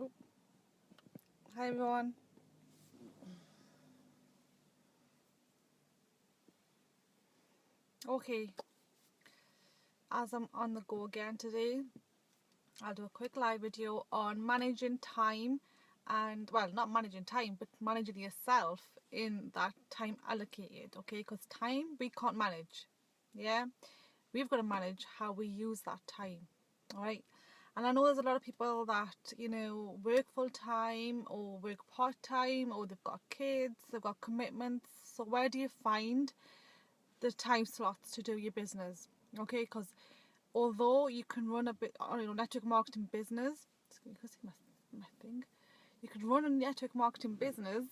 Oh, hi everyone. Okay, as I'm on the go again today, I'll do a quick live video on managing time and, well, not managing time, but managing yourself in that time allocated, okay? Because time we can't manage, yeah? We've got to manage how we use that time, all right? And I know there's a lot of people that, work full time or work part time or they've got kids, they've got commitments. So, where do you find the time slots to do your business? Okay, because although you can run a bit, network marketing business, you can see my thing. You can run a network marketing business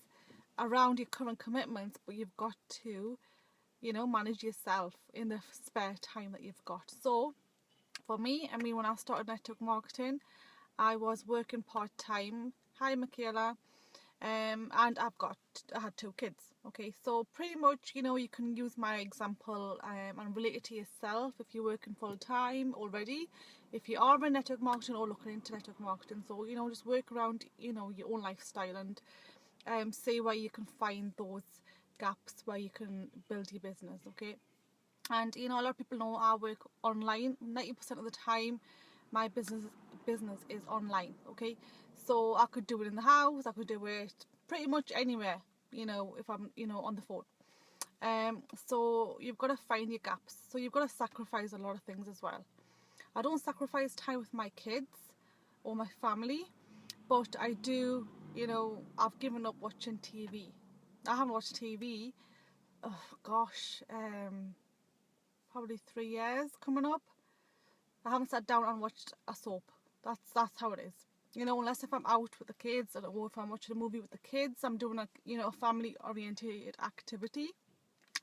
around your current commitments, but you've got to, manage yourself in the spare time that you've got. So for me, when I started network marketing, I was working part time. Hi, Michaela. And I had two kids. Okay, so pretty much, you can use my example and relate it to yourself if you're working full time already, if you are in network marketing or looking into network marketing. So just work around your own lifestyle and see where you can find those gaps where you can build your business. Okay, and a lot of people know I work online 90% of the time. My business is online. Okay, so I could do it in the house, I could do it pretty much anywhere, if I'm on the phone. So you've got to find your gaps, so you've got to sacrifice a lot of things as well. I don't sacrifice time with my kids or my family, but I do, I've given up watching TV. I haven't watched TV, oh gosh, probably 3 years coming up. I haven't sat down and watched a soap. That's how it is. Unless if I'm out with the kids, or if I'm watching a movie with the kids, I'm doing a family oriented activity.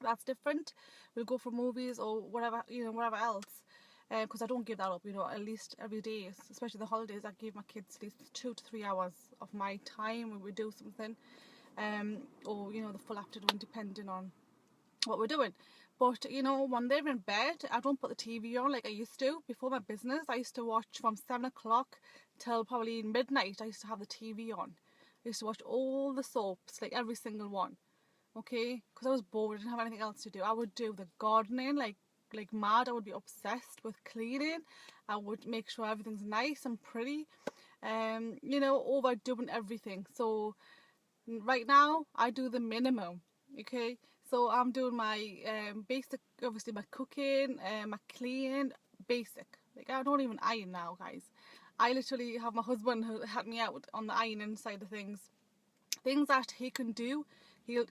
That's different. We'll go for movies or whatever else. Because I don't give that up. At least every day, especially the holidays, I give my kids at least 2 to 3 hours of my time when we do something, or the full afternoon, depending on what we're doing. But when they're in bed, I don't put the TV on like I used to before my business. I used to watch from 7 o'clock till probably midnight. I used to have the TV on. I used to watch all the soaps, like every single one. Okay, because I was bored, I didn't have anything else to do. I would do the gardening like mad. I would be obsessed with cleaning. I would make sure everything's nice and pretty. Overdoing everything. So right now I do the minimum. Okay, so I'm doing my basic, obviously my cooking, my cleaning, basic. Like I don't even iron now, guys. I literally have my husband who help me out on the ironing side of things that he can do. He'll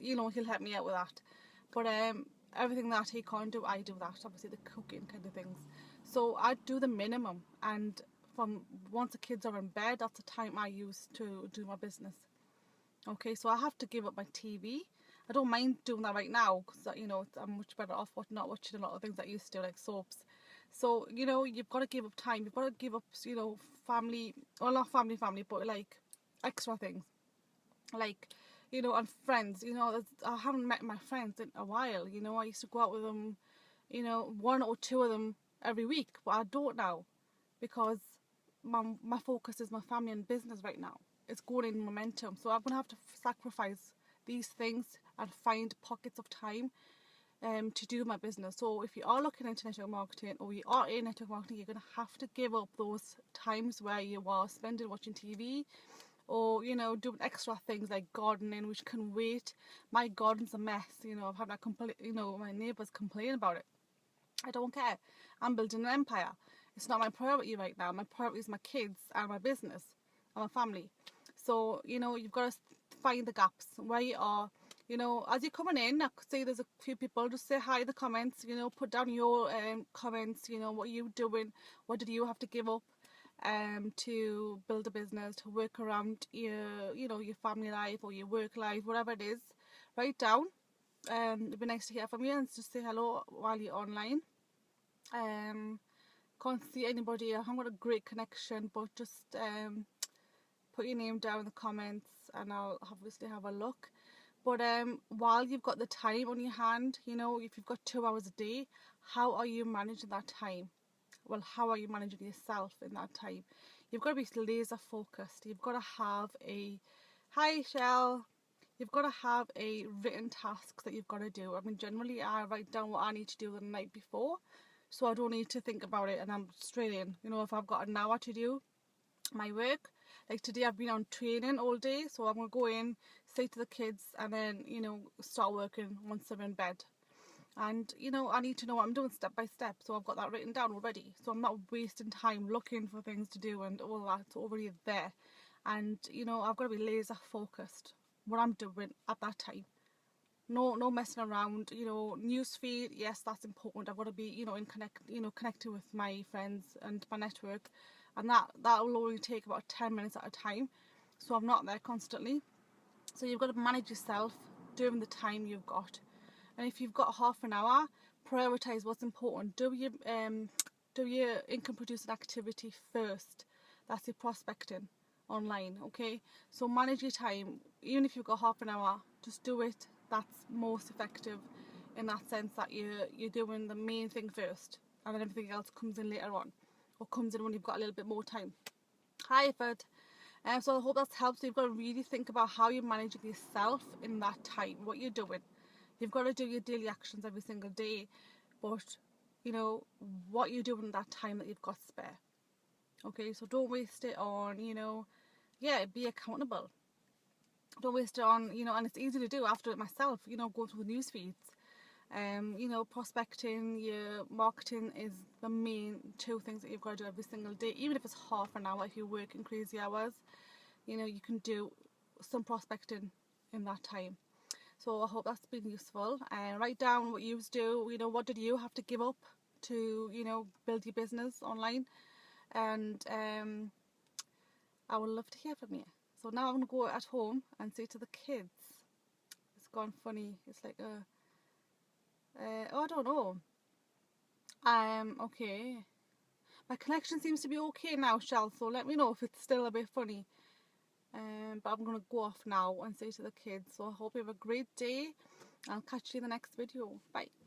help me out with that, but everything that he can't do, I do that. Obviously the cooking kind of things. So I do the minimum, and from once the kids are in bed, that's the time I use to do my business. Okay, so I have to give up my TV. I don't mind doing that right now because I'm much better off not watching a lot of things that I used to, like soaps. So you've got to give up time. You've got to give up family, well, not family, but like extra things, like and friends. I haven't met my friends in a while. I used to go out with them, one or two of them every week, but I don't now because my focus is my family and business right now. It's going in momentum, so I'm gonna have to sacrifice these things and find pockets of time to do my business. So if you are looking into network marketing or you are in network marketing, you're gonna have to give up those times where you are spending watching TV or doing extra things like gardening, which can wait. My garden's a mess. I've had my neighbours complain about it. I don't care. I'm building an empire. It's not my priority right now. My priority is my kids and my business and my family. So, you've got to find the gaps where you are. As you're coming in, I could see there's a few people, just say hi in the comments, put down your comments, what are you doing, what did you have to give up to build a business, to work around your family life or your work life, whatever it is. Write down. It'd be nice to hear from you and just say hello while you're online. Can't see anybody. I haven't got a great connection, but just put your name down in the comments and I'll obviously have a look. But while you've got the time on your hand, if you've got 2 hours a day, how are you managing that time? well, how are you managing yourself in that time? You've got to be laser focused. You've got to have a, hi Shell, you've got to have a written task that you've got to do. I mean, generally I write down what I need to do the night before, so I don't need to think about it and I'm straight in. You know, if I've got an hour to do my work, like today I've been on training all day, so I'm going to go in, say to the kids, and then, you know, start working once they're in bed. And, you know, I need to know what I'm doing step by step, so I've got that written down already, so I'm not wasting time looking for things to do and all that's already there. And, you know, I've got to be laser focused what I'm doing at that time. No messing around. You know, newsfeed, yes, that's important. I've got to be, you know, connected with my friends and my network, and that will only take about 10 minutes at a time, so I'm not there constantly. So you've got to manage yourself during the time you've got. And if you've got half an hour, prioritize what's important. Do your income producing activity first. That's your prospecting online, okay? So manage your time. Even if you've got half an hour, just do it. That's most effective in that sense, that you're doing the main thing first, and then everything else comes in later on, or comes in when you've got a little bit more time. Hi, Fred. So I hope that's helped. So you've got to really think about how you're managing yourself in that time, what you're doing. You've got to do your daily actions every single day, but, you know, what you're doing in that time that you've got spare. Okay, so don't waste it on, you know, yeah, be accountable. Don't waste it on, you know, and it's easy to do. After it myself, you know, go through the news feeds. You know, prospecting, your marketing is the main two things that you've got to do every single day. Even if it's half an hour, if you're working crazy hours, you know, you can do some prospecting in that time. So I hope that's been useful. Write down what you do. You know, what did you have to give up to, you know, build your business online? And I would love to hear from you. So now I'm going to go at home and say to the kids, it's gone funny. It's like oh, I don't know. Okay. My connection seems to be okay now, Shell, so let me know if it's still a bit funny. But I'm going to go off now and say to the kids, so I hope you have a great day. I'll catch you in the next video. Bye.